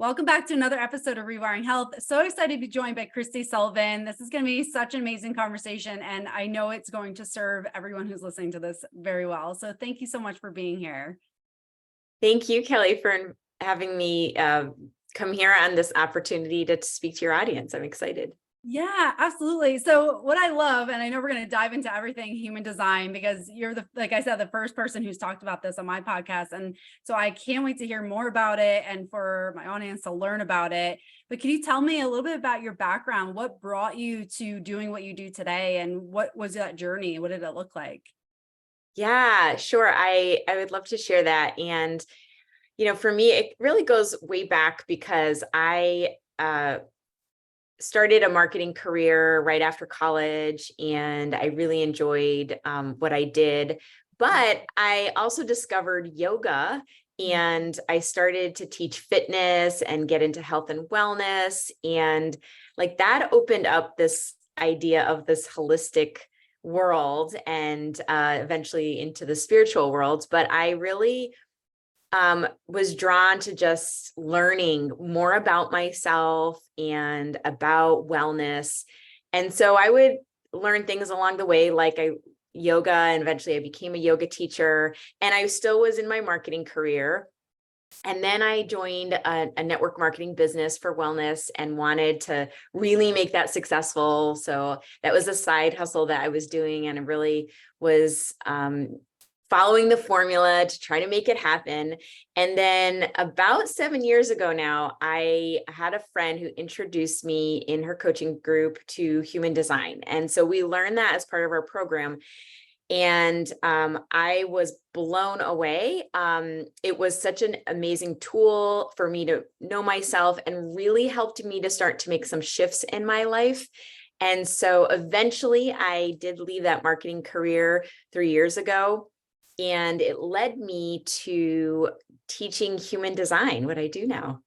Welcome back to another episode of Rewiring Health. So excited to be joined by Kristi Sullivan. This is going to be such an amazing conversation, and I know it's going to serve everyone who's listening to this very well. So thank you so much for being here. Thank you, Kelly, for having me come here on this opportunity to speak to your audience. I'm excited. Yeah, absolutely. So what I love, and I know we're going to dive into everything human design because you're like I said, the first person who's talked about this on my podcast. And so I can't wait to hear more about it and for my audience to learn about it. But can you tell me a little bit about your background? What brought you to doing what you do today? And what was that journey? What did it look like? Yeah, sure. I would love to share that. And, for me, it really goes way back because I started a marketing career right after college, and I really enjoyed what I did. But I also discovered yoga, and I started to teach fitness and get into health and wellness. And like that opened up this idea of this holistic world and eventually into the spiritual world. But I really was drawn to just learning more about myself and about wellness. And so I would learn things along the way, like yoga, and eventually I became a yoga teacher, and I still was in my marketing career. And then I joined a network marketing business for wellness and wanted to really make that successful. So that was a side hustle that I was doing, and I really was following the formula to try to make it happen. And then about 7 years ago now, I had a friend who introduced me in her coaching group to human design. And so we learned that as part of our program. And I was blown away. It was such an amazing tool for me to know myself and really helped me to start to make some shifts in my life. And so eventually I did leave that marketing career 3 years ago. And it led me to teaching human design, what I do now.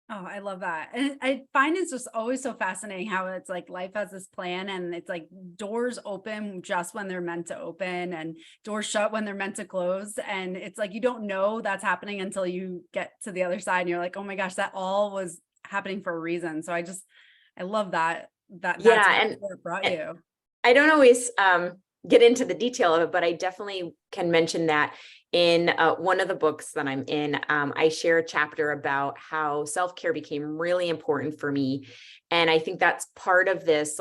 Oh, I love that. And I find it's just always so fascinating how it's like life has this plan and it's like doors open just when they're meant to open and doors shut when they're meant to close. And it's like you don't know that's happening until you get to the other side and you're like, oh my gosh, that all was happening for a reason. So I love that. That's where it brought you. I don't always get into the detail of it, but I definitely can mention that in one of the books that I'm in, I share a chapter about how self-care became really important for me. And I think that's part of this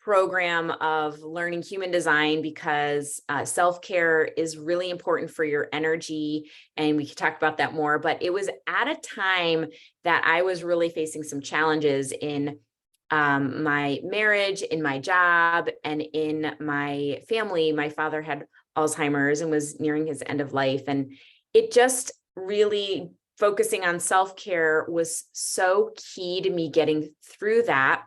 program of learning human design, because self-care is really important for your energy. And we could talk about that more, but it was at a time that I was really facing some challenges in my marriage, in my job, and in my family. My father had Alzheimer's and was nearing his end of life. And it just really focusing on self-care was so key to me getting through that.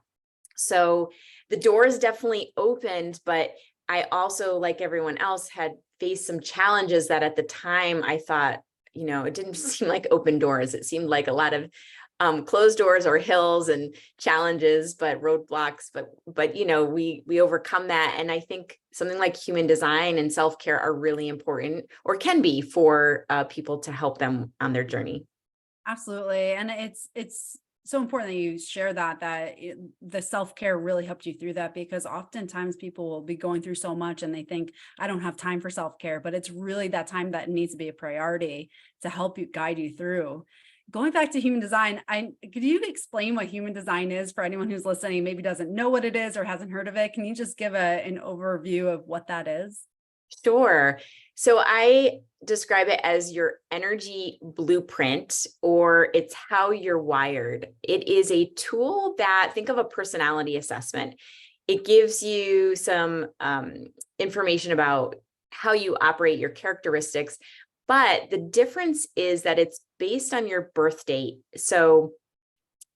So the doors definitely opened, but I also, like everyone else, had faced some challenges that at the time I thought, it didn't seem like open doors. It seemed like a lot of closed doors or hills and challenges, but roadblocks, but we overcome that. And I think something like human design and self-care are really important, or can be, for people to help them on their journey. Absolutely. And it's so important that you share that the self-care really helped you through that, because oftentimes people will be going through so much and they think, I don't have time for self-care, but it's really that time that needs to be a priority to help you, guide you through. Going back to human design, could you explain what human design is for anyone who's listening, maybe doesn't know what it is or hasn't heard of it? Can you just give an overview of what that is? Sure. So I describe it as your energy blueprint, or it's how you're wired. It is a tool that, think of a personality assessment. It gives you some information about how you operate, your characteristics. But the difference is that it's based on your birth date. So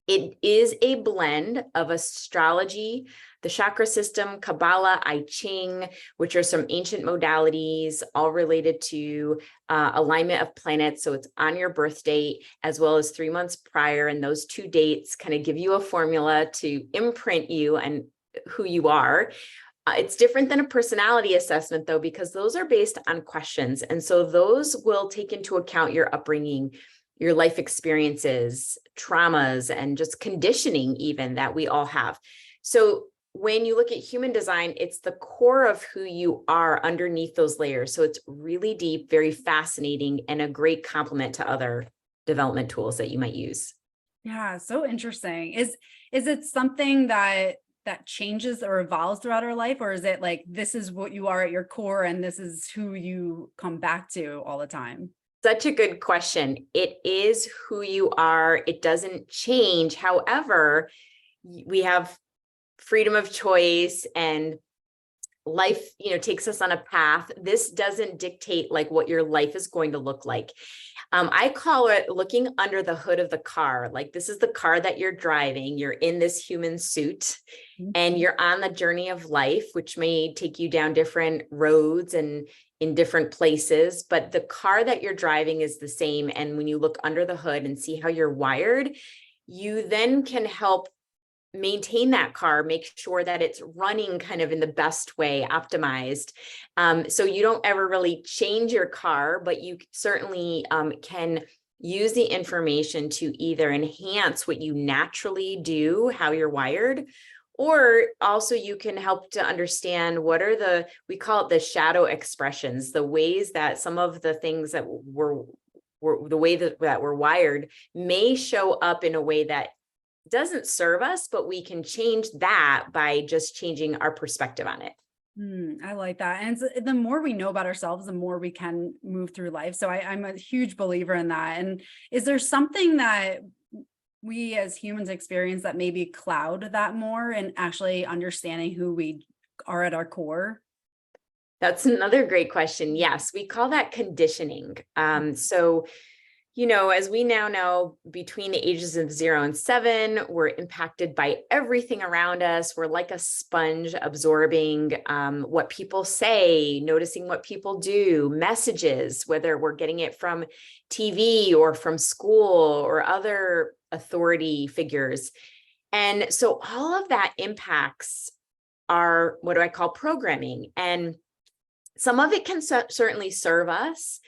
it is a blend of astrology, the chakra system, Kabbalah, I Ching, which are some ancient modalities, all related to alignment of planets. So it's on your birth date, as well as 3 months prior. And those two dates kind of give you a formula to imprint you and who you are. It's different than a personality assessment, though, because those are based on questions. And so those will take into account your upbringing, your life experiences, traumas, and just conditioning even that we all have. So when you look at human design, it's the core of who you are underneath those layers. So it's really deep, very fascinating, and a great complement to other development tools that you might use. Yeah, so interesting. Is it something that changes or evolves throughout our life, or is it like this is what you are at your core and this is who you come back to all the time? Such a good question. It is who you are. It doesn't change. However, we have freedom of choice, and life, takes us on a path. This doesn't dictate like what your life is going to look like. I call it looking under the hood of the car. Like, this is the car that you're driving. You're in this human suit and you're on the journey of life, which may take you down different roads and in different places, but the car that you're driving is the same. And when you look under the hood and see how you're wired, you then can help maintain that car, make sure that it's running kind of in the best way, optimized. So you don't ever really change your car, but you certainly can use the information to either enhance what you naturally do, how you're wired, or also you can help to understand what are we call it the shadow expressions, the ways that some of the things that were the way that we're wired may show up in a way that doesn't serve us, but we can change that by just changing our perspective on it. I like that. And the more we know about ourselves, the more we can move through life. So I'm a huge believer in that. And is there something that we as humans experience that maybe cloud that more and actually understanding who we are at our core? That's another great question. Yes, we call that conditioning. So as we now know, between the ages of 0 and 7, we're impacted by everything around us. We're like a sponge absorbing what people say, noticing what people do, messages, whether we're getting it from TV or from school or other authority figures. And so all of that impacts our, what do I call, programming. And some of it can certainly serve us.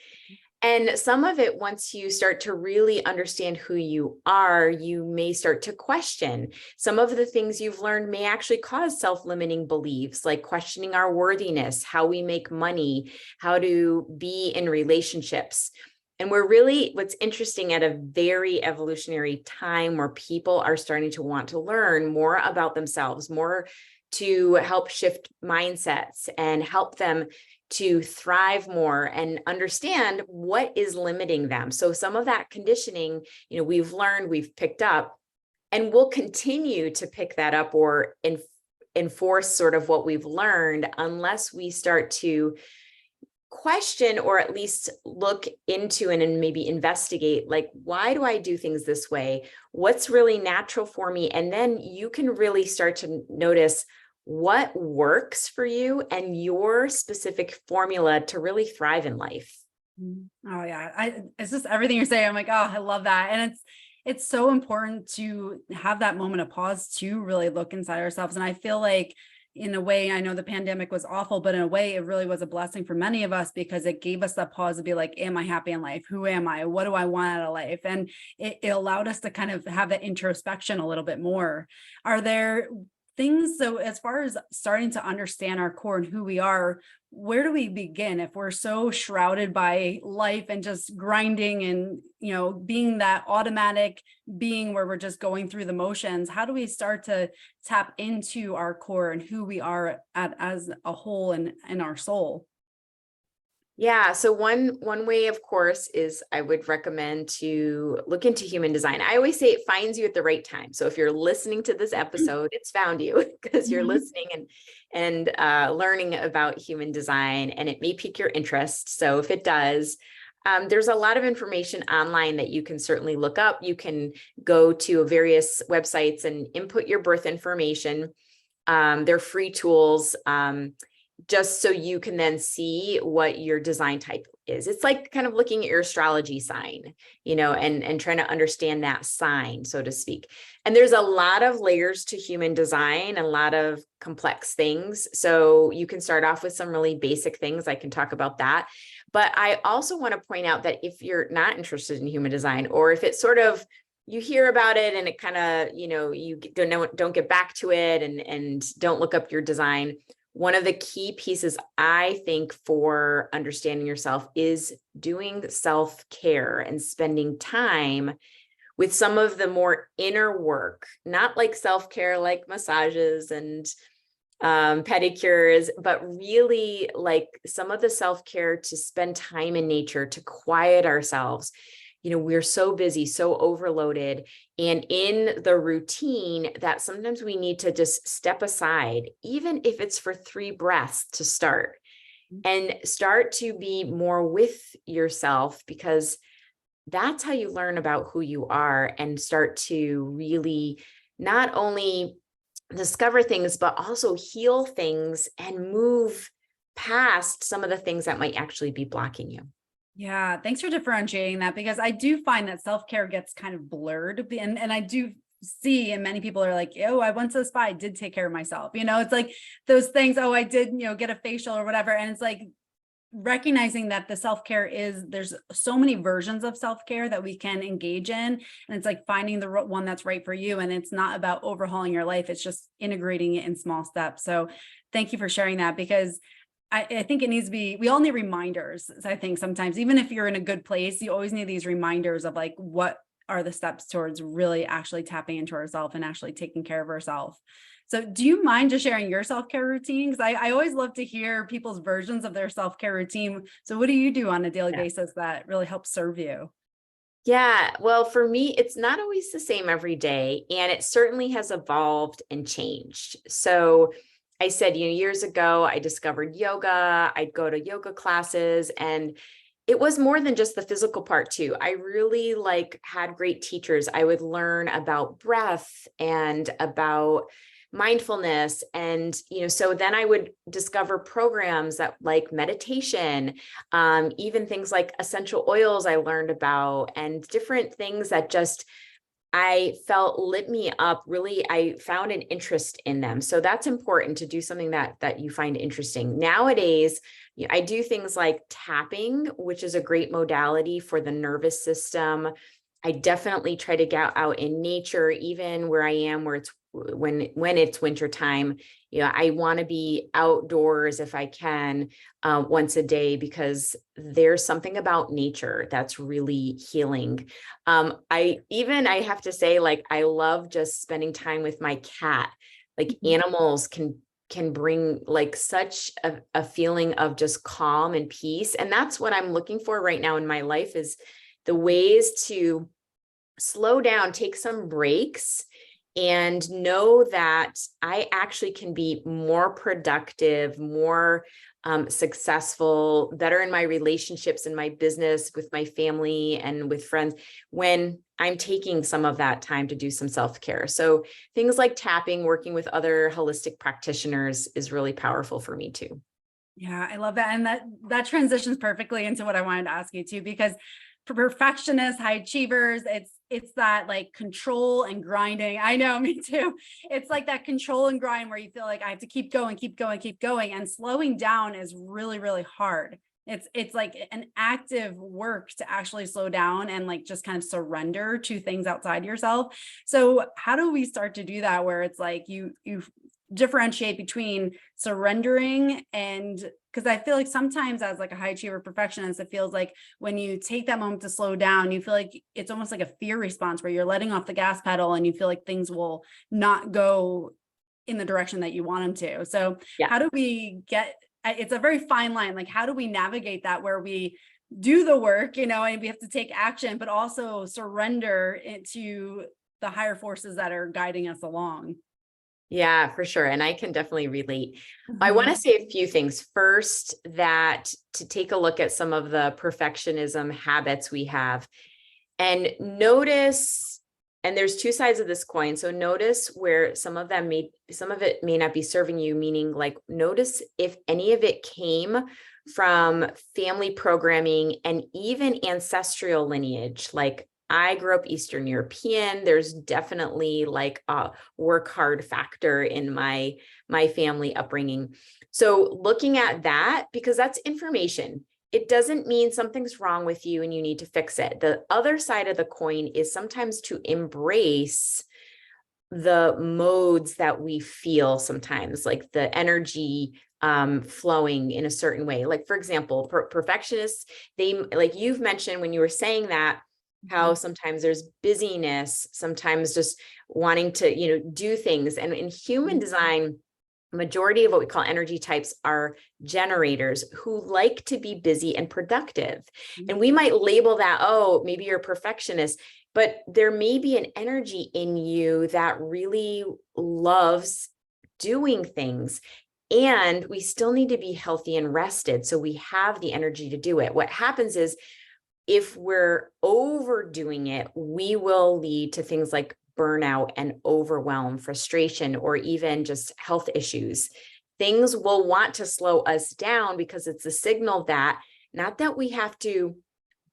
And some of it, once you start to really understand who you are, you may start to question. Some of the things you've learned may actually cause self-limiting beliefs, like questioning our worthiness, how we make money, how to be in relationships. And what's interesting at a very evolutionary time where people are starting to want to learn more about themselves, more to help shift mindsets and help them to thrive more and understand what is limiting them. So some of that conditioning, we've learned, we've picked up, and we'll continue to pick that up or enforce sort of what we've learned unless we start to question or at least look into and maybe investigate, like, why do I do things this way? What's really natural for me? And then you can really start to notice what works for you and your specific formula to really thrive in life. Oh yeah. It's just everything you're saying. I'm like, oh, I love that. And it's so important to have that moment of pause to really look inside ourselves. And I feel like in a way, I know the pandemic was awful, but in a way it really was a blessing for many of us because it gave us that pause to be like, am I happy in life? Who am I? What do I want out of life? And it allowed us to kind of have that introspection a little bit more. Are there things, so as far as starting to understand our core and who we are, where do we begin if we're so shrouded by life and just grinding and being that automatic being where we're just going through the motions? How do we start to tap into our core and who we are as a whole and in our soul? Yeah. So one way, of course, is I would recommend to look into human design. I always say it finds you at the right time. So if you're listening to this episode, it's found you because you're listening and learning about human design, and it may pique your interest. So if it does, there's a lot of information online that you can certainly look up. You can go to various websites and input your birth information. They're free tools. Just so you can then see what your design type is. It's like kind of looking at your astrology sign, and trying to understand that sign, so to speak. And there's a lot of layers to human design, and a lot of complex things. So you can start off with some really basic things. I can talk about that. But I also want to point out that if you're not interested in human design, or if it's sort of, you hear about it and it kind of, you don't get back to it and don't look up your design. One of the key pieces, I think, for understanding yourself is doing self-care and spending time with some of the more inner work, not like self-care, like massages and pedicures, but really like some of the self-care to spend time in nature, to quiet ourselves. We're so busy, so overloaded, and in the routine that sometimes we need to just step aside, even if it's for 3 breaths to start, and start to be more with yourself, because that's how you learn about who you are and start to really not only discover things, but also heal things and move past some of the things that might actually be blocking you. Yeah, thanks for differentiating that, because I do find that self-care gets kind of blurred, and I do see, and many people are like, oh, I went to the spa, I did take care of myself. It's like those things, oh, I did, get a facial or whatever. And it's like recognizing that the self-care there's so many versions of self-care that we can engage in. And it's like finding the one that's right for you. And it's not about overhauling your life. It's just integrating it in small steps. So thank you for sharing that, because I think it needs to be, we all need reminders. I think sometimes, even if you're in a good place, you always need these reminders of like, what are the steps towards really actually tapping into ourselves and actually taking care of ourselves. So do you mind just sharing your self-care routine? Because I always love to hear people's versions of their self-care routine. So what do you do on a daily basis that really helps serve you? Yeah, well, for me, it's not always the same every day, and it certainly has evolved and changed. So I said, years ago, I discovered yoga. I'd go to yoga classes, and it was more than just the physical part too. I really had great teachers. I would learn about breath and about mindfulness. And, so then I would discover programs that like meditation, even things like essential oils I learned about, and different things that just I felt lit me up. Really, I found an interest in them. So that's important, to do something that you find interesting. Nowadays, I do things like tapping, which is a great modality for the nervous system. I definitely try to get out in nature, even where I am, where it's when it's winter time. I want to be outdoors if I can, once a day, because there's something about nature that's really healing. I have to say, I love just spending time with my cat. Animals can bring such a feeling of just calm and peace. And that's what I'm looking for right now in my life, is the ways to slow down, take some breaks, and know that I actually can be more productive, more successful, better in my relationships, in my business, with my family and with friends, when I'm taking some of that time to do some self-care. So things like tapping, working with other holistic practitioners is really powerful for me too. Yeah, I love that. And that transitions perfectly into what I wanted to ask you too, because for perfectionists, high achievers, it's that like control and grinding. I know, me too. It's like that control and grind where you feel like I have to keep going, keep going, keep going. And slowing down is really, really hard. It's like an active work to actually slow down and like just kind of surrender to things outside yourself. So how do we start to do that, where it's like you differentiate between surrendering, and because I feel like sometimes as like a high achiever perfectionist, it feels like when you take that moment to slow down, you feel like it's almost like a fear response where you're letting off the gas pedal and you feel like things will not go in the direction that you want them to. So Yeah. how do we it's a very fine line. Like, how do we navigate that, where we do the work, and we have to take action, but also surrender into the higher forces that are guiding us along? Yeah, for sure. And I can definitely relate. I want to say a few things. First, that to take a look at some of the perfectionism habits we have, and notice, and there's 2 sides of this coin. So notice where some of it may not be serving you, meaning like notice if any of it came from family programming and even ancestral lineage. Like I grew up Eastern European. There's definitely like a work hard factor in my family upbringing. So looking at that, because that's information, it doesn't mean something's wrong with you and you need to fix it. The other side of the coin is sometimes to embrace the modes that we feel sometimes, like the energy flowing in a certain way. Like, for example, perfectionists, they, like you've mentioned when you were saying that, how sometimes there's busyness, sometimes just wanting to, do things. And in human design, majority of what we call energy types are generators who like to be busy and productive. And we might label that, oh, maybe you're a perfectionist, but there may be an energy in you that really loves doing things. And we still need to be healthy and rested, so we have the energy to do it. What happens is, if we're overdoing it, we will lead to things like burnout and overwhelm, frustration, or even just health issues. Things will want to slow us down because it's a signal that, not that we have to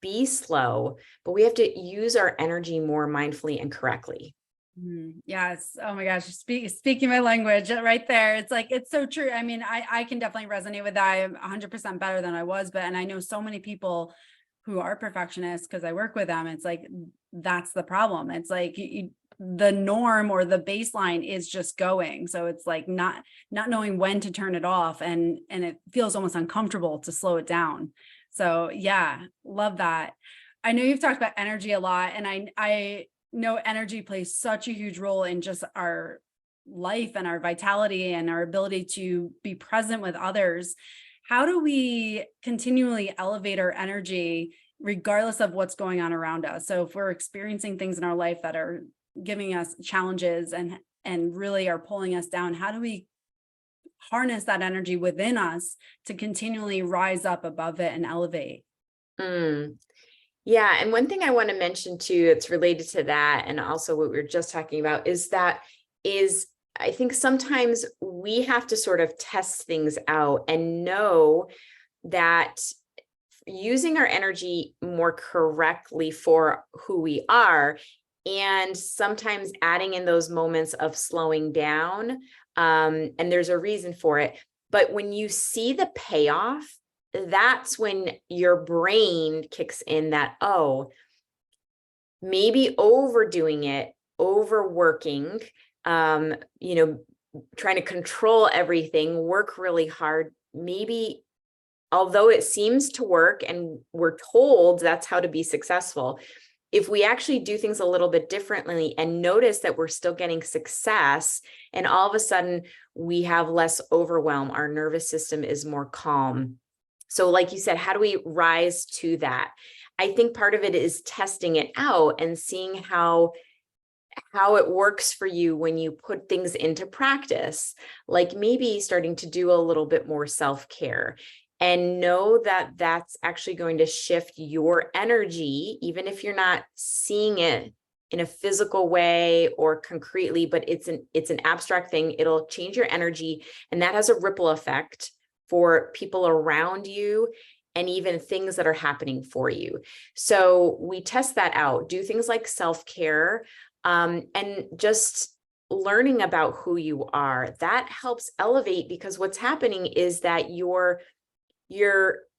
be slow, but we have to use our energy more mindfully and correctly. Yes. Oh my gosh. Speaking my language right there. It's like, it's so true. I mean, I can definitely resonate with that. I'm 100% better than I was, and I know so many people who are perfectionists because I work with them. It's like, that's the problem. It's like the norm or the baseline is just going. So it's like not knowing when to turn it off, and it feels almost uncomfortable to slow it down. So yeah, love that. I know you've talked about energy a lot, and I know energy plays such a huge role in just our life and our vitality and our ability to be present with others. How do we continually elevate our energy regardless of what's going on around us? So if we're experiencing things in our life that are giving us challenges and really are pulling us down, how do we harness that energy within us to continually rise up above it and elevate? Yeah. And one thing I want to mention too, it's related to that, and also what we were just talking about, is I think sometimes we have to sort of test things out and know that using our energy more correctly for who we are, and sometimes adding in those moments of slowing down. And there's a reason for it. But when you see the payoff, that's when your brain kicks in that, oh, maybe overdoing it, overworking, trying to control everything, work really hard, maybe, although it seems to work and we're told that's how to be successful, if we actually do things a little bit differently and notice that we're still getting success, and all of a sudden we have less overwhelm, our nervous system is more calm. So like you said, how do we rise to that? I think part of it is testing it out and seeing how it works for you when you put things into practice, like maybe starting to do a little bit more self-care, and know that that's actually going to shift your energy, even if you're not seeing it in a physical way or concretely, but it's an abstract thing. It'll change your energy, and that has a ripple effect for people around you and even things that are happening for you. So we test that out, do things like self-care, and just learning about who you are. That helps elevate, because what's happening is that you're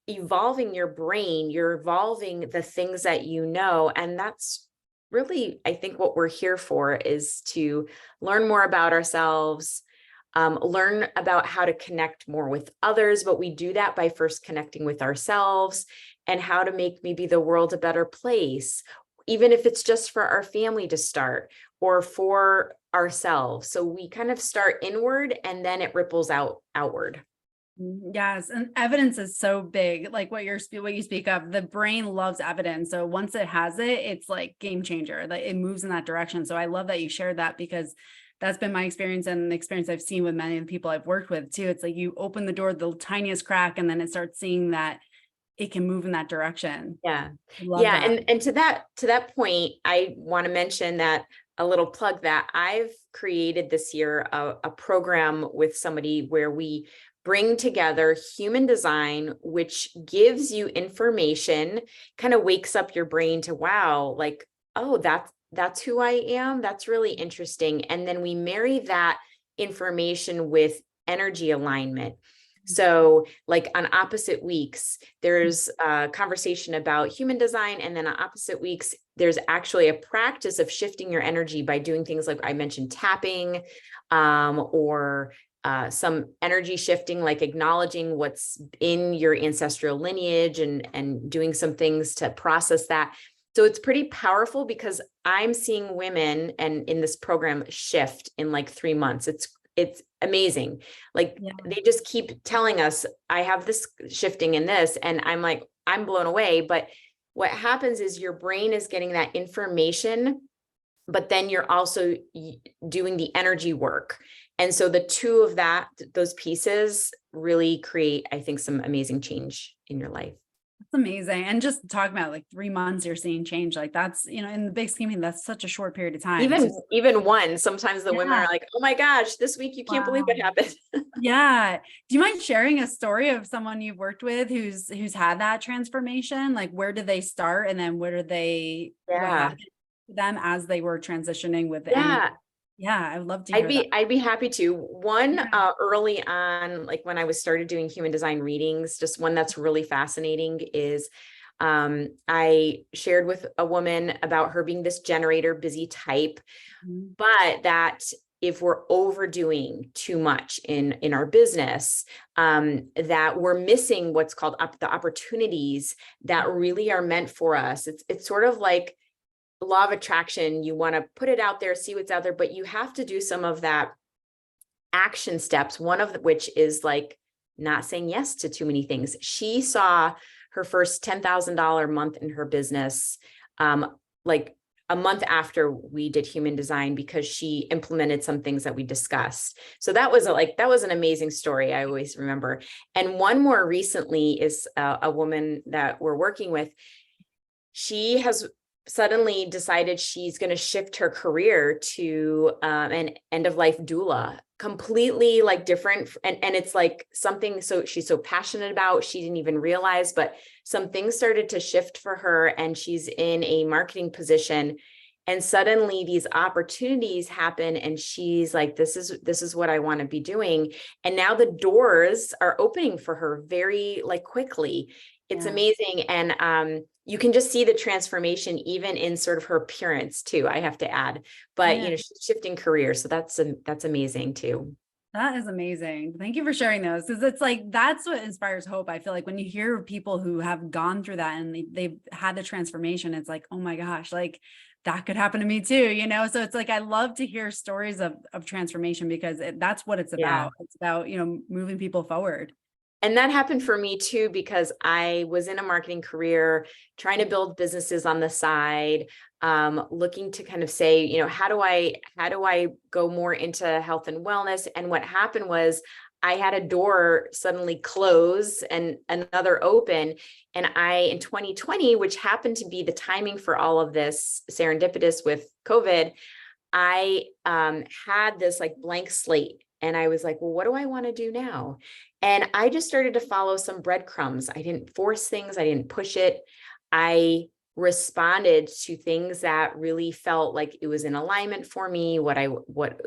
evolving your brain, you're evolving the things that you know. And that's really, I think, what we're here for, is to learn more about ourselves, learn about how to connect more with others. But we do that by first connecting with ourselves, and how to make maybe the world a better place, even if it's just for our family to start, or for ourselves. So we kind of start inward and then it ripples outward. Yes, and evidence is so big, like what you speak of. The brain loves evidence, so once it has it, it's like game changer. Like it moves in that direction. So I love that you shared that, because that's been my experience, and the experience I've seen with many of the people I've worked with too. It's like you open the door the tiniest crack, and then it starts seeing that it can move in that direction. Yeah. Love Yeah. that. And to that point, I want to mention that, a little plug, that I've created this year a program with somebody where we bring together human design, which gives you information, kind of wakes up your brain to, wow, like, oh, that's who I am. That's really interesting. And then we marry that information with energy alignment. So like on opposite weeks, there's a conversation about human design. And then on opposite weeks, there's actually a practice of shifting your energy by doing things like I mentioned, tapping, or some energy shifting, like acknowledging what's in your ancestral lineage and doing some things to process that. So it's pretty powerful because I'm seeing women and in this program shift in like 3 months. It's amazing. Like they just keep telling us, I have this shifting in this, and I'm like, I'm blown away. But what happens is your brain is getting that information, but then you're also doing the energy work. And so the two of those pieces really create, I think, some amazing change in your life. That's amazing. And just talking about like 3 months, you're seeing change. Like that's, in the big scheme, of things, that's such a short period of time. Even one, sometimes the women are like, oh my gosh, this week, you can't believe what happened. Yeah. Do you mind sharing a story of someone you've worked with who's had that transformation? Like where did they start? And then what happened to them as they were transitioning with any? Yeah, I would love to hear that. I'd be happy to. One, early on, like when I was started doing human design readings, just one that's really fascinating is I shared with a woman about her being this generator busy type, but that if we're overdoing too much in our business, that we're missing what's called the opportunities that really are meant for us. It's sort of like law of attraction. You want to put it out there, see what's out there, but you have to do some of that action steps, one of which is like not saying yes to too many things. She saw her first $10,000 month in her business, like a month after we did human design, because she implemented some things that we discussed. So that was an amazing story. I always remember. And one more recently is a woman that we're working with. She has suddenly decided she's going to shift her career to an end of life doula, completely like different. And it's like something, so she's so passionate about, she didn't even realize, but some things started to shift for her and she's in a marketing position. And suddenly these opportunities happen and she's like, this is what I want to be doing. And now the doors are opening for her very like quickly. It's amazing. And you can just see the transformation even in sort of her appearance too, I have to add, but she's shifting careers. So that's amazing too. That is amazing. Thank you for sharing those. Because it's like, that's what inspires hope. I feel like when you hear people who have gone through that and they've had the transformation, it's like, oh my gosh, like that could happen to me too, So it's like, I love to hear stories of transformation because that's what it's about. It's about, moving people forward. And that happened for me too, because I was in a marketing career, trying to build businesses on the side, looking to kind of say, how do I go more into health and wellness? And what happened was I had a door suddenly close and another open. And in 2020, which happened to be the timing for all of this serendipitous with COVID, I had this like blank slate. And I was like, well, what do I want to do now? And I just started to follow some breadcrumbs. I didn't force things. I didn't push it. I responded to things that really felt like it was in alignment for me, what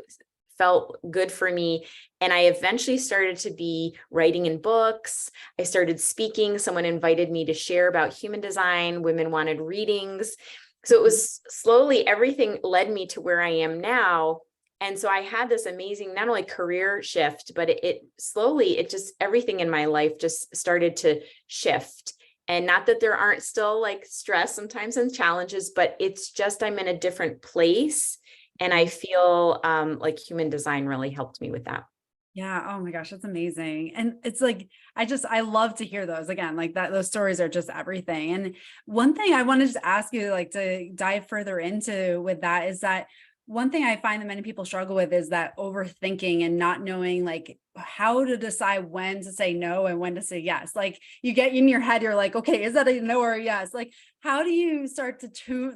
felt good for me. And I eventually started to be writing in books. I started speaking. Someone invited me to share about human design. Women wanted readings. So it was slowly, everything led me to where I am now. And so I had this amazing, not only career shift, but it slowly, everything in my life just started to shift. And not that there aren't still like stress sometimes and challenges, but it's just, I'm in a different place. And I feel like human design really helped me with that. Yeah. Oh my gosh, that's amazing. And it's like, I love to hear those again, like that, those stories are just everything. And one thing I wanted to ask you, like to dive further into with that is that one thing I find that many people struggle with is that overthinking and not knowing like how to decide when to say no and when to say yes. Like you get in your head, you're like, okay, is that a no or a yes? Like, how do you start to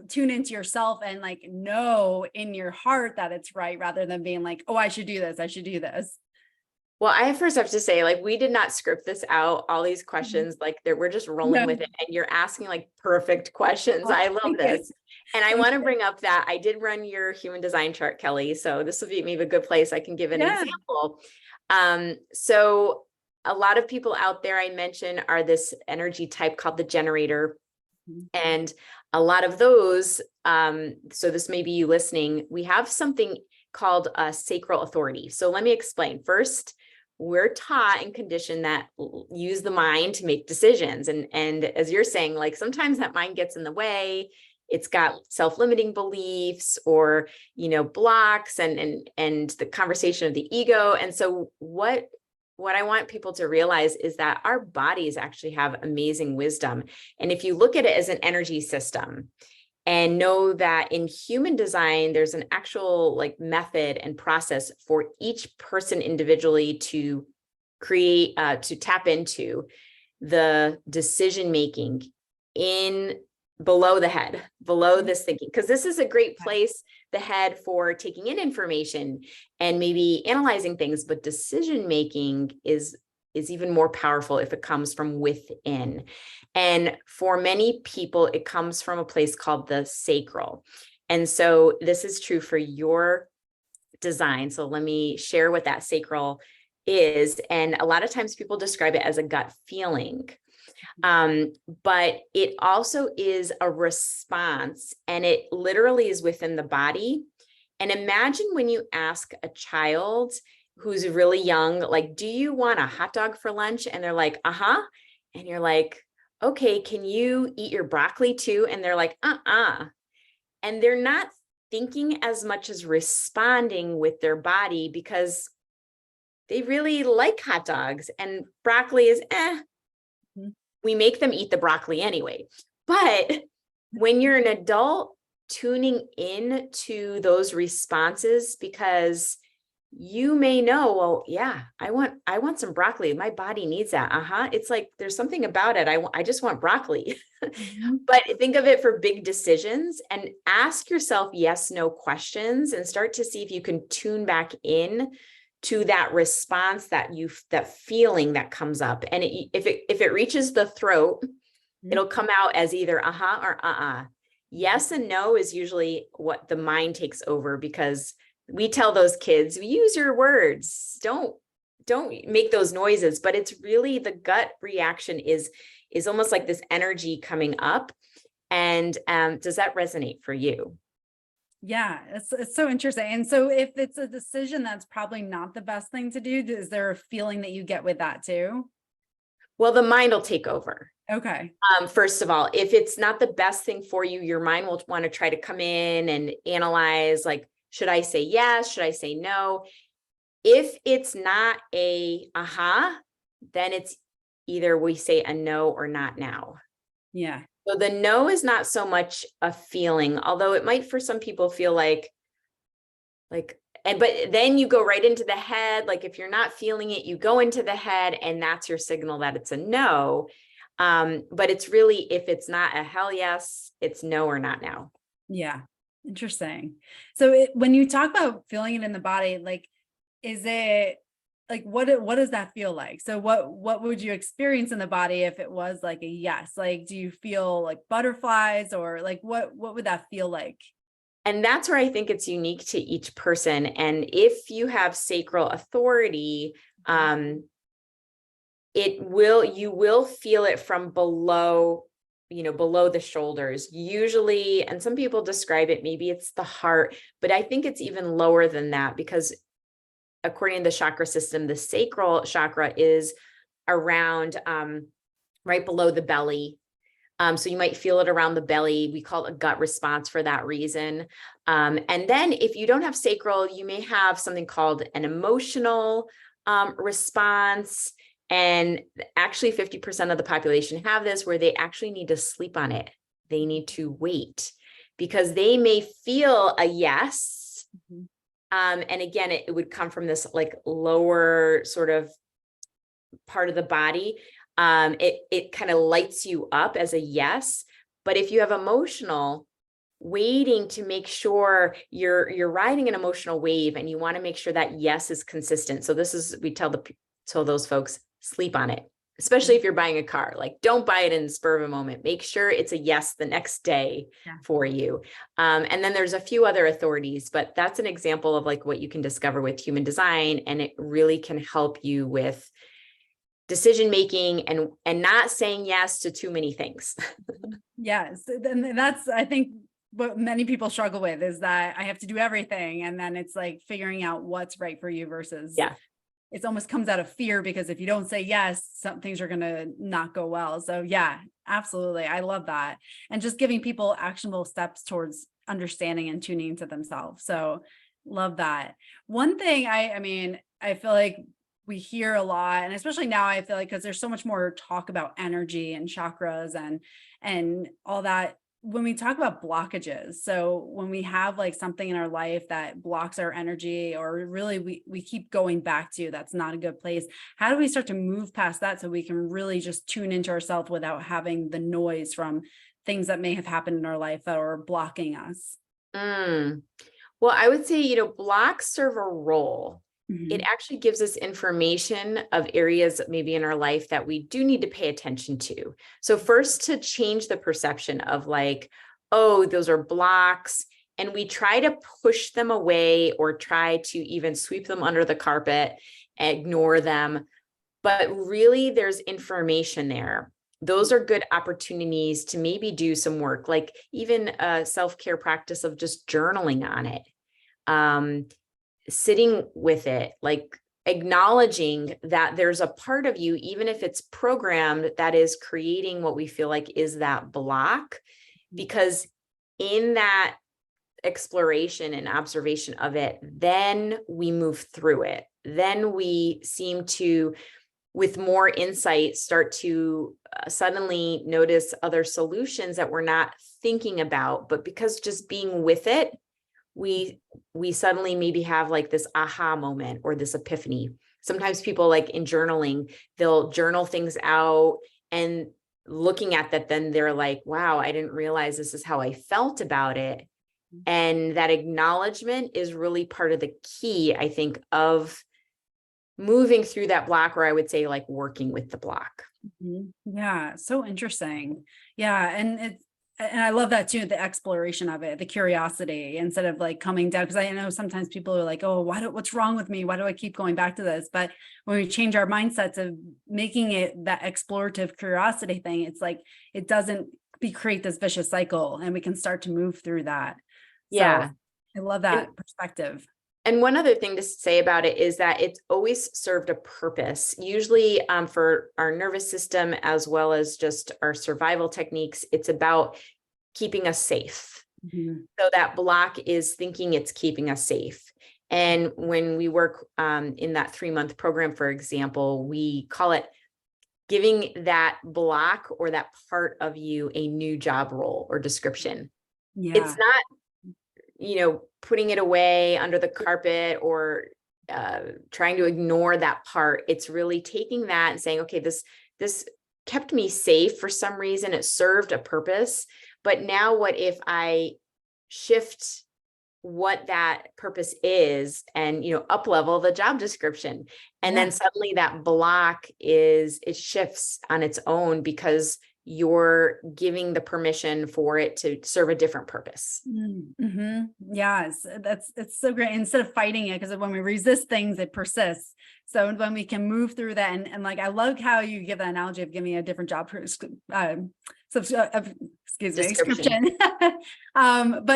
tune into yourself and like know in your heart that it's right rather than being like, oh, I should do this. I should do this. Well, I first have to say, like, we did not script this out, all these questions, like we're just rolling No. with it. And you're asking like perfect questions. Oh, I love thank this. you. And I So want to bring up that I did run your human design chart, Kelly. So this will be maybe a good place I can give an yeah. example. So a lot of people out there I mentioned are this energy type called the generator. And a lot of those, so this may be you listening, we have something called a sacral authority. So let me explain. First, we're taught and conditioned that use the mind to make decisions. And as you're saying, like sometimes that mind gets in the way. It's got self-limiting beliefs or, blocks and the conversation of the ego. And so what I want people to realize is that our bodies actually have amazing wisdom. And if you look at it as an energy system, and know that in human design, there's an actual like method and process for each person individually to create, to tap into the decision making in below the head, below this thinking, because this is a great place, the head, for taking in information and maybe analyzing things, but decision making is even more powerful if it comes from within. And for many people, it comes from a place called the sacral. And so this is true for your design. So let me share what that sacral is. And a lot of times people describe it as a gut feeling. But it also is a response, and it literally is within the body. And imagine when you ask a child who's really young, like, do you want a hot dog for lunch? And they're like, uh-huh. And you're like, okay, can you eat your broccoli too? And they're like, uh-uh. And they're not thinking as much as responding with their body because they really like hot dogs and broccoli is we make them eat the broccoli anyway. But when you're an adult, tuning in to those responses, because you may know, well, yeah, I want some broccoli. My body needs that. It's like, there's something about it. I just want broccoli. But think of it for big decisions and ask yourself yes, no questions and start to see if you can tune back in to that response, that feeling that comes up. And if it reaches the throat, it'll come out as either uh-huh or uh-uh. Yes and no is usually what the mind takes over, because we tell those kids, use your words, don't make those noises. But it's really the gut reaction is almost like this energy coming up. And does that resonate for you? Yeah, it's so interesting. And so if it's a decision that's probably not the best thing to do, is there a feeling that you get with that too? Well, the mind will take over. Okay. First of all, if it's not the best thing for you, your mind will want to try to come in and analyze, like, should I say yes? Should I say no? If it's not a then it's either we say a no or not now. Yeah. So the no is not so much a feeling, although it might for some people feel like, but then you go right into the head. Like if you're not feeling it, you go into the head and that's your signal that it's a no. But it's really, if it's not a hell yes, it's no or not now. Yeah. Interesting. So when you talk about feeling it in the body, like, is it like, what does that feel like? So what would you experience in the body if it was like a yes? Like, do you feel like butterflies, or like, what would that feel like? And that's where I think it's unique to each person. And if you have sacral authority, you will feel it from below, below the shoulders usually. And some people describe it, maybe it's the heart, but I think it's even lower than that, because according to the chakra system, the sacral chakra is around right below the belly. So you might feel it around the belly. We call it a gut response for that reason. And then if you don't have sacral, you may have something called an emotional response. And actually 50% of the population have this, where they actually need to sleep on it. They need to wait, because they may feel a yes. And again, it would come from this like lower sort of part of the body. It kind of lights you up as a yes. But if you have emotional, waiting to make sure you're riding an emotional wave, and you want to make sure that yes is consistent. So this is, we tell those folks, sleep on it, especially if you're buying a car. Like, don't buy it in the spur of a moment. Make sure it's a yes the next day for you. And then there's a few other authorities, but that's an example of like what you can discover with human design. And it really can help you with decision making and not saying yes to too many things. Yes. And that's, I think, what many people struggle with is that I have to do everything. And then it's like figuring out what's right for you versus it almost comes out of fear, because if you don't say yes, some things are going to not go well. So yeah, absolutely. I love that. And just giving people actionable steps towards understanding and tuning into themselves. So love that. One thing I mean, I feel like we hear a lot, and especially now I feel like, because there's so much more talk about energy and chakras and all that, when we talk about blockages. So when we have like something in our life that blocks our energy, or really we keep going back to, that's not a good place. How do we start to move past that so we can really just tune into ourselves without having the noise from things that may have happened in our life that are blocking us? Well, I would say, blocks serve a role. It Mhm. actually gives us information of areas maybe in our life that we do need to pay attention to. So first, to change the perception of like, oh, those are blocks, and we try to push them away or try to even sweep them under the carpet, ignore them. But really, there's information there. Those are good opportunities to maybe do some work, like even a self-care practice of just journaling on it. Sitting with it, like acknowledging that there's a part of you, even if it's programmed, that is creating what we feel like is that block. Because in that exploration and observation of it, then we move through it. Then we seem to, with more insight, start to suddenly notice other solutions that we're not thinking about. But because just being with it, we suddenly maybe have like this aha moment or this epiphany. Sometimes people, like in journaling, they'll journal things out, and looking at that, then they're like, wow, I didn't realize this is how I felt about it. And that acknowledgement is really part of the key, I think, of moving through that block, or I would say like working with the block. Yeah, so interesting. Yeah, and I love that too, the exploration of it, the curiosity, instead of like coming down, because I know sometimes people are like, oh, what's wrong with me? Why do I keep going back to this? But when we change our mindsets of making it that explorative curiosity thing, it's like it doesn't create this vicious cycle, and we can start to move through that. So Yeah. I love that perspective. And one other thing to say about it is that it's always served a purpose, usually for our nervous system, as well as just our survival techniques. It's about keeping us safe. So that block is thinking it's keeping us safe. And when we work in that 3-month program, for example, we call it giving that block or that part of you a new job role or description. It's not, putting it away under the carpet or trying to ignore that part. It's really taking that and saying, okay, this kept me safe for some reason. It served a purpose. But now what if I shift what that purpose is and, up level the job description? And then suddenly that block it shifts on its own, because you're giving the permission for it to serve a different purpose. Yes, it's so great. Instead of fighting it, because when we resist things, it persists. So when we can move through that, and like, I love how you give that analogy of giving a different job description. But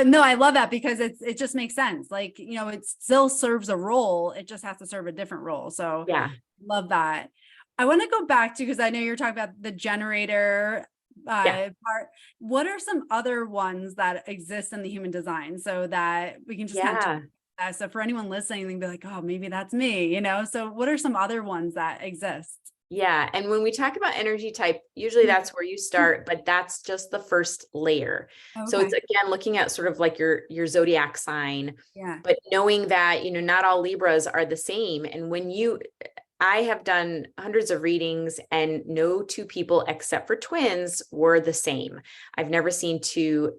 no, I love that, because it just makes sense. Like, it still serves a role. It just has to serve a different role. So Yeah. love that. I want to go back to, because I know you're talking about the generator part. What are some other ones that exist in the human design, so that we can just kind of talk about that? So for anyone listening, they'd be like, oh, maybe that's me, so what are some other ones that exist? Yeah. And when we talk about energy type, usually that's where you start, but that's just the first layer. So it's, again, looking at sort of like your zodiac sign, but knowing that, not all Libras are the same. And I have done hundreds of readings, and no two people except for twins were the same. I've never seen two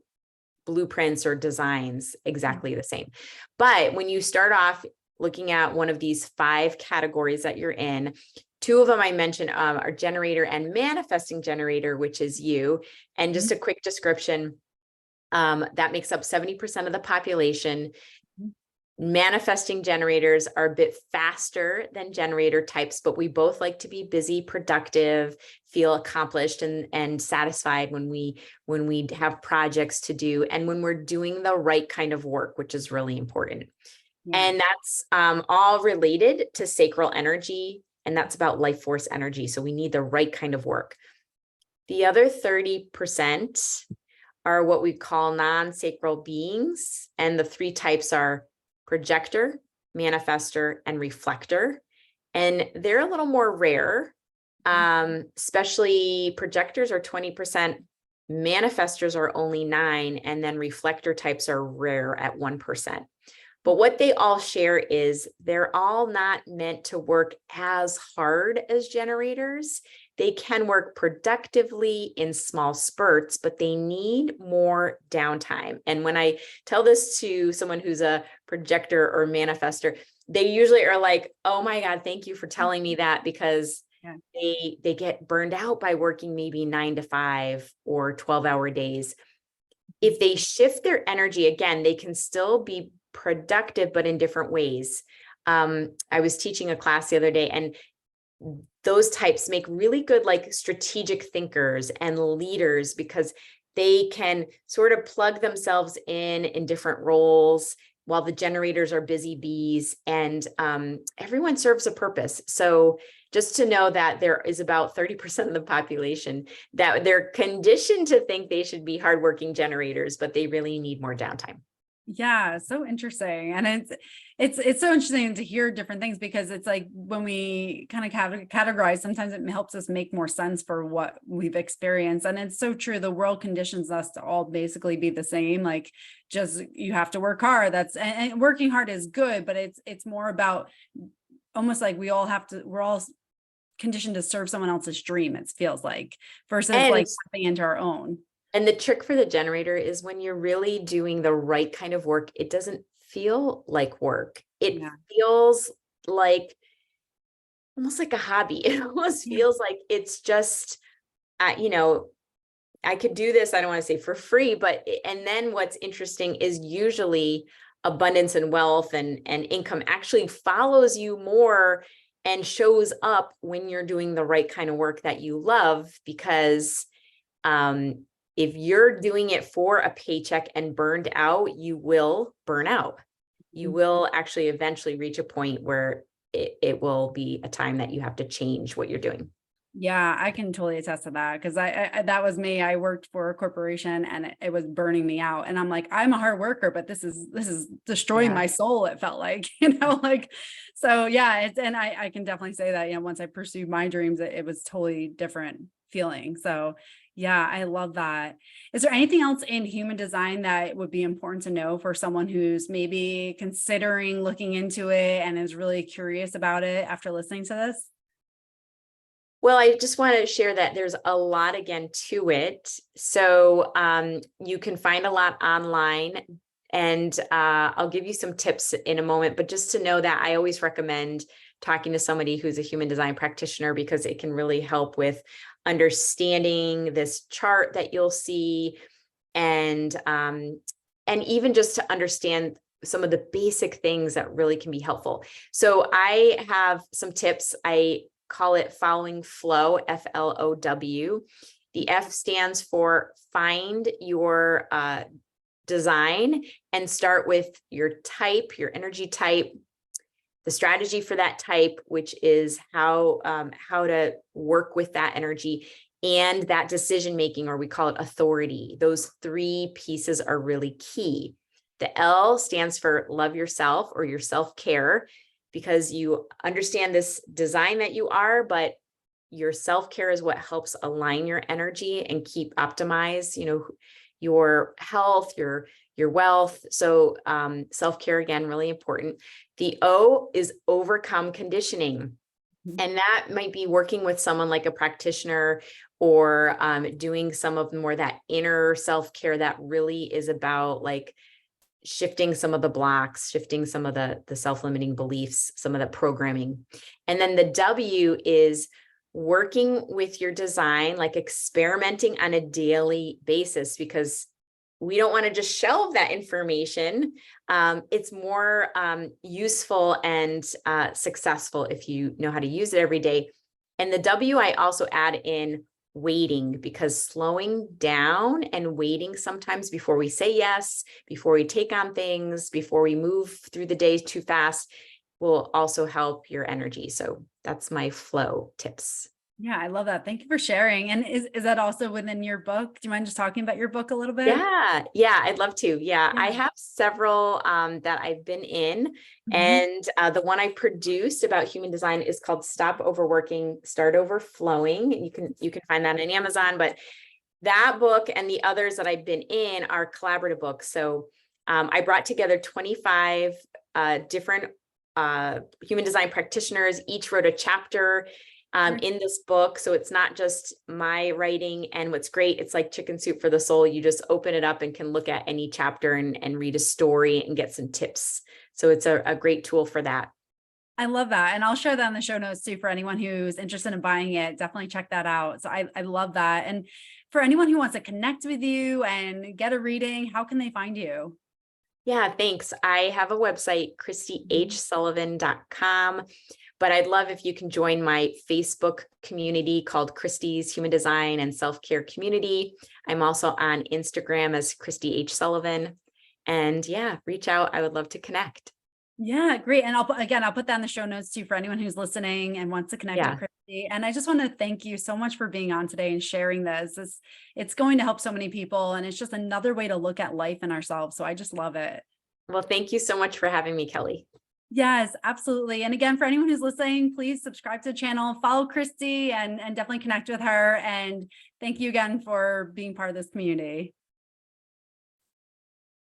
blueprints or designs exactly the same. But when you start off looking at one of these 5 categories that you're in, 2 of them I mentioned are generator and manifesting generator, which is you. And just a quick description, that makes up 70% of the population. Manifesting generators are a bit faster than generator types, but we both like to be busy, productive, feel accomplished and satisfied when we have projects to do and when we're doing the right kind of work, which is really important. Yeah. And that's all related to sacral energy, and that's about life force energy. So we need the right kind of work. The other 30% are what we call non-sacral beings, and the 3 types are projector, manifestor, and reflector. And they're a little more rare, especially projectors are 20%, manifestors are only 9%, and then reflector types are rare at 1%. But what they all share is they're all not meant to work as hard as generators. They can work productively in small spurts, but they need more downtime. And when I tell this to someone who's a projector or manifestor, they usually are like, oh my God, thank you for telling me that, because they get burned out by working maybe 9 to 5 or 12-hour days. If they shift their energy, again, they can still be productive, but in different ways. I was teaching a class the other day, and those types make really good like strategic thinkers and leaders, because they can sort of plug themselves in different roles while the generators are busy bees, and everyone serves a purpose. So just to know that there is about 30% of the population that they're conditioned to think they should be hardworking generators, but they really need more downtime. Yeah, so interesting. And it's so interesting to hear different things, because it's like when we kind of categorize, sometimes it helps us make more sense for what we've experienced. And it's so true. The world conditions us to all basically be the same. Like, just, you have to work hard. And working hard is good, but it's more about almost like we're all conditioned to serve someone else's dream, it feels like, versus like stepping into our own. And the trick for the generator is when you're really doing the right kind of work, it doesn't feel like work. It feels like almost like a hobby. It almost feels like it's just, I could do this, I don't want to say for free, and then what's interesting is usually abundance and wealth and income actually follows you more and shows up when you're doing the right kind of work that you love, because, if you're doing it for a paycheck and burned out, you will burn out. You will actually eventually reach a point where it will be a time that you have to change what you're doing. Yeah, I can totally attest to that, because I that was me. I worked for a corporation and it was burning me out. And I'm like, I'm a hard worker, but this is destroying my soul. It felt like, like, so yeah, and I can definitely say that, once I pursued my dreams, it was totally different feeling. So yeah, I love that. Is there anything else in human design that would be important to know for someone who's maybe considering looking into it and is really curious about it after listening to this? Well, I just want to share that there's a lot again to it. So you can find a lot online, and I'll give you some tips in a moment, but just to know that I always recommend talking to somebody who's a human design practitioner, because it can really help with understanding this chart that you'll see, and even just to understand some of the basic things that really can be helpful. So I have some tips. I call it following flow, FLOW. The F stands for find your design, and start with your type, your energy type, the strategy for that type, which is how to work with that energy, and that decision making, or we call it authority. Those 3 pieces are really key. The L stands for love yourself, or your self-care, because you understand this design that you are, but your self-care is what helps align your energy and keep optimize, your health, your wealth. So self-care, again, really important. The O is overcome conditioning. And that might be working with someone like a practitioner, or doing some of more that inner self-care that really is about like shifting some of the blocks, shifting some of the self-limiting beliefs, some of the programming. And then the W is working with your design, like experimenting on a daily basis, because we don't want to just shelve that information. It's more useful and successful if you know how to use it every day. And the W, I also add in waiting, because slowing down and waiting sometimes before we say yes, before we take on things, before we move through the day too fast, will also help your energy. So that's my flow tips. Yeah, I love that. Thank you for sharing. And is that also within your book? Do you mind just talking about your book a little bit? Yeah, I'd love to. Yeah, I Yeah. have several that I've been in, Mhm. and the one I produced about human design is called Stop Overworking, Start Overflowing. You can find that on Amazon, but that book and the others that I've been in are collaborative books. So I brought together 25 different human design practitioners. Each wrote a chapter in this book. So it's not just my writing. And what's great, it's like chicken soup for the soul. You just open it up and can look at any chapter and read a story and get some tips. So it's a great tool for that. I love that. And I'll share that in the show notes too, for anyone who's interested in buying it. Definitely check that out. So I love that. And for anyone who wants to connect with you and get a reading, how can they find you? Yeah, thanks. I have a website, KristiHSullivan.com, but I'd love if you can join my Facebook community called Kristi's Human Design and Self-Care Community. I'm also on Instagram as Kristi H. Sullivan. And yeah, reach out. I would love to connect. Yeah, great. And I'll put that in the show notes too, for anyone who's listening and wants to connect with Yeah. Kristi. And I just want to thank you so much for being on today and sharing this. It's going to help so many people. And it's just another way to look at life and ourselves. So I just love it. Well, thank you so much for having me, Kelly. Yes, absolutely. And again, for anyone who's listening, please subscribe to the channel, follow Kristi, and definitely connect with her. And thank you again for being part of this community.